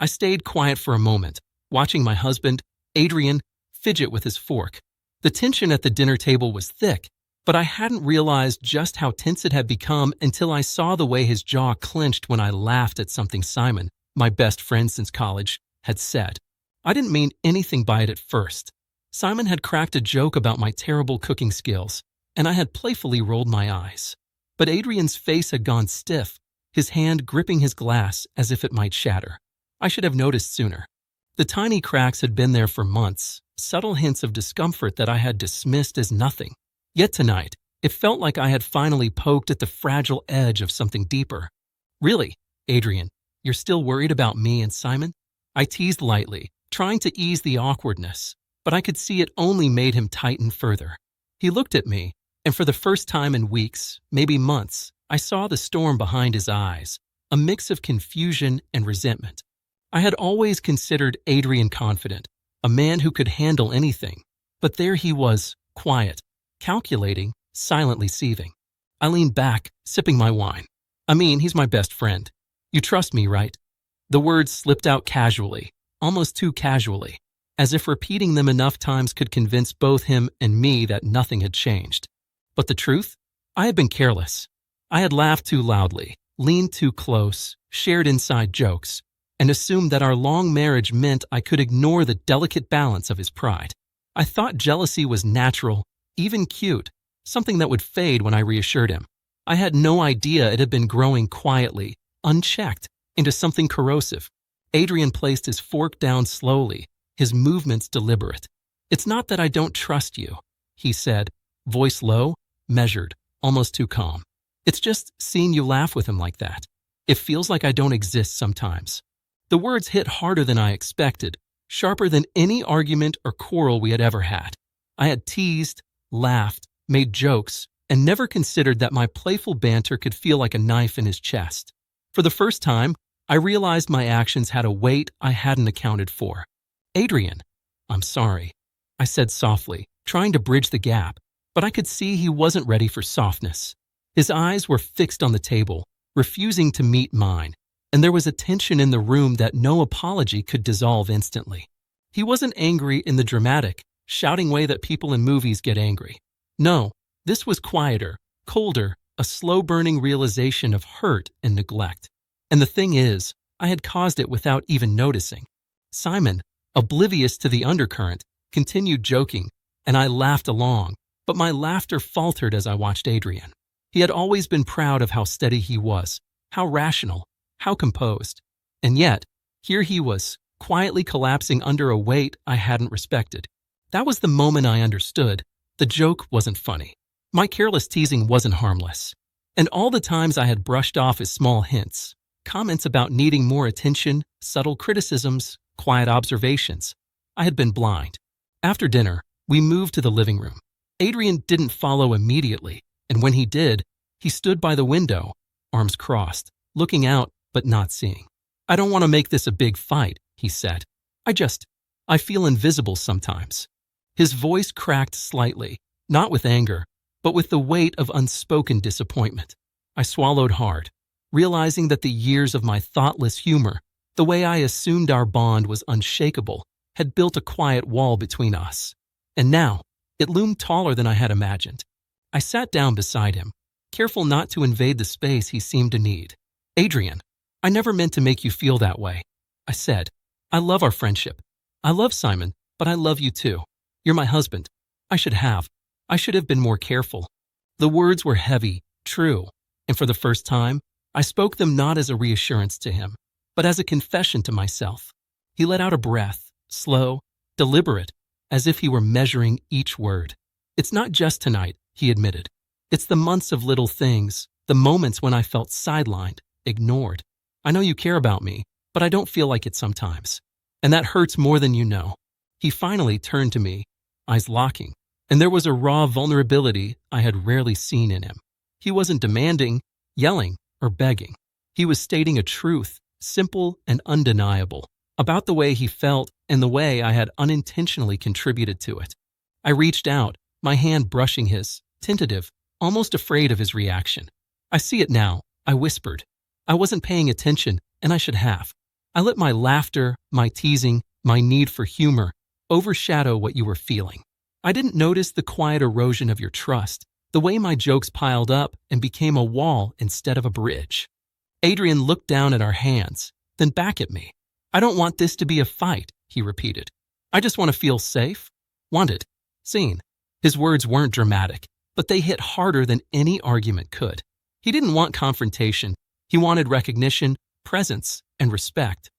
I stayed quiet for a moment, watching my husband, Adrian, fidget with his fork. The tension at the dinner table was thick, but I hadn't realized just how tense it had become until I saw the way his jaw clenched when I laughed at something Simon, my best friend since college, had said. I didn't mean anything by it at first. Simon had cracked a joke about my terrible cooking skills, and I had playfully rolled my eyes. But Adrian's face had gone stiff, his hand gripping his glass as if it might shatter. I should have noticed sooner. The tiny cracks had been there for months, subtle hints of discomfort that I had dismissed as nothing. Yet tonight, it felt like I had finally poked at the fragile edge of something deeper. Really, Adrian, you're still worried about me and Simon? I teased lightly, trying to ease the awkwardness, but I could see it only made him tighten further. He looked at me, and for the first time in weeks, maybe months, I saw the storm behind his eyes, a mix of confusion and resentment. I had always considered Adrian confident, a man who could handle anything, but there he was, quiet, calculating, silently seething. I leaned back, sipping my wine. I mean, he's my best friend. You trust me, right? The words slipped out casually, almost too casually, as if repeating them enough times could convince both him and me that nothing had changed. But the truth? I had been careless. I had laughed too loudly, leaned too close, shared inside jokes, and assumed that our long marriage meant I could ignore the delicate balance of his pride. I thought jealousy was natural, even cute, something that would fade when I reassured him. I had no idea it had been growing quietly, unchecked, into something corrosive. Adrian placed his fork down slowly, his movements deliberate. "It's not that I don't trust you," he said, voice low, measured, almost too calm. "It's just seeing you laugh with him like that. It feels like I don't exist sometimes." The words hit harder than I expected, sharper than any argument or quarrel we had ever had. I had teased, laughed, made jokes, and never considered that my playful banter could feel like a knife in his chest. For the first time, I realized my actions had a weight I hadn't accounted for. "Adrian, I'm sorry," I said softly, trying to bridge the gap, but I could see he wasn't ready for softness. His eyes were fixed on the table, refusing to meet mine, and there was a tension in the room that no apology could dissolve instantly. He wasn't angry in the dramatic, shouting way that people in movies get angry. No, this was quieter, colder, a slow-burning realization of hurt and neglect. And the thing is, I had caused it without even noticing. Simon, oblivious to the undercurrent, continued joking, and I laughed along, but my laughter faltered as I watched Adrian. He had always been proud of how steady he was, how rational, how composed. And yet, here he was, quietly collapsing under a weight I hadn't respected. That was the moment I understood. The joke wasn't funny. My careless teasing wasn't harmless. And all the times I had brushed off as small hints, comments about needing more attention, subtle criticisms, quiet observations, I had been blind. After dinner, we moved to the living room. Adrian didn't follow immediately, and when he did, he stood by the window, arms crossed, looking out but not seeing. "I don't want to make this a big fight," he said. I feel invisible sometimes." His voice cracked slightly, not with anger, but with the weight of unspoken disappointment. I swallowed hard, realizing that the years of my thoughtless humor, the way I assumed our bond was unshakable, had built a quiet wall between us. And now, it loomed taller than I had imagined. I sat down beside him, careful not to invade the space he seemed to need. "Adrian, I never meant to make you feel that way," I said. "I love our friendship. I love Simon, but I love you too. You're my husband. I should have been more careful." The words were heavy, true, and for the first time, I spoke them not as a reassurance to him, but as a confession to myself. He let out a breath, slow, deliberate, as if he were measuring each word. "It's not just tonight," he admitted. "It's the months of little things, the moments when I felt sidelined, ignored. I know you care about me, but I don't feel like it sometimes. And that hurts more than you know." He finally turned to me, eyes locking, and there was a raw vulnerability I had rarely seen in him. He wasn't demanding, yelling, or begging. He was stating a truth, simple and undeniable, about the way he felt and the way I had unintentionally contributed to it. I reached out, my hand brushing his, tentative, almost afraid of his reaction. "I see it now," I whispered. "I wasn't paying attention, and I should have. I let my laughter, my teasing, my need for humor overshadow what you were feeling. I didn't notice the quiet erosion of your trust, the way my jokes piled up and became a wall instead of a bridge. Adrian looked down at our hands, then back at me. I don't want this to be a fight, he repeated. I just want to feel safe, wanted, seen. His words weren't dramatic, but they hit harder than any argument could. He didn't want confrontation. He wanted recognition, presence, and respect.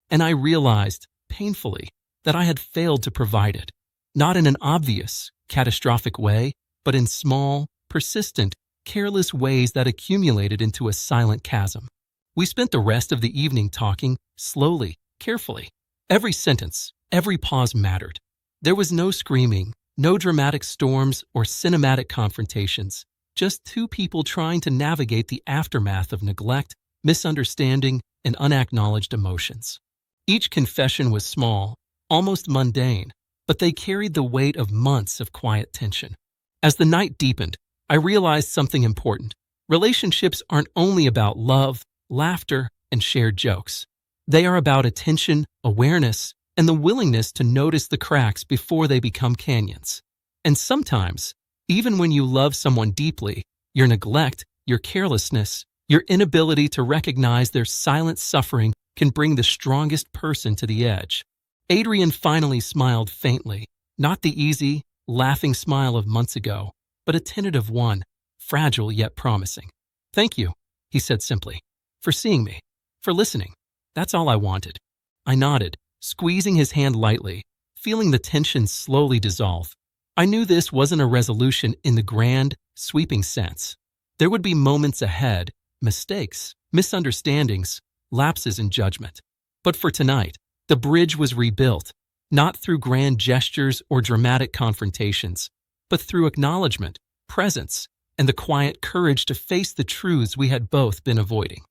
And I realized, painfully, that I had failed to provide it. Not in an obvious, catastrophic way, but in small, persistent, careless ways that accumulated into a silent chasm. We spent the rest of the evening talking, slowly, carefully. Every sentence, every pause mattered. There was no screaming, no dramatic storms or cinematic confrontations, just two people trying to navigate the aftermath of neglect, misunderstanding, and unacknowledged emotions. Each confession was small, almost mundane, but they carried the weight of months of quiet tension. As the night deepened, I realized something important. Relationships aren't only about love, laughter, and shared jokes. They are about attention, awareness, and the willingness to notice the cracks before they become canyons. And sometimes, even when you love someone deeply, your neglect, your carelessness, your inability to recognize their silent suffering can bring the strongest person to the edge. Adrian finally smiled faintly, not the easy, laughing smile of months ago, but a tentative one, fragile yet promising. "Thank you," he said simply, "for seeing me, for listening. That's all I wanted." I nodded, squeezing his hand lightly, feeling the tension slowly dissolve. I knew this wasn't a resolution in the grand, sweeping sense. There would be moments ahead, mistakes, misunderstandings, lapses in judgment. But for tonight, the bridge was rebuilt, not through grand gestures or dramatic confrontations, but through acknowledgement, presence, and the quiet courage to face the truths we had both been avoiding.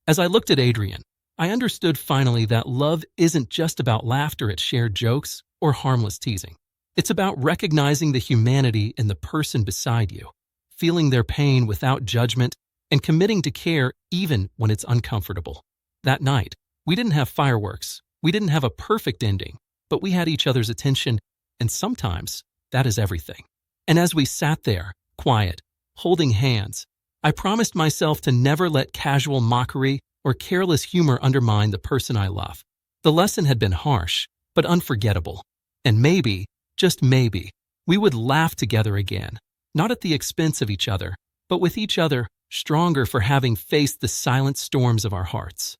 As I looked at Adrian, I understood finally that love isn't just about laughter at shared jokes or harmless teasing. It's about recognizing the humanity in the person beside you, feeling their pain without judgment, and committing to care even when it's uncomfortable. That night, we didn't have fireworks, we didn't have a perfect ending, but we had each other's attention, and sometimes that is everything. And as we sat there, quiet, holding hands, I promised myself to never let casual mockery or careless humor undermine the person I love. The lesson had been harsh, but unforgettable. And maybe, just maybe, we would laugh together again, not at the expense of each other, but with each other, stronger for having faced the silent storms of our hearts.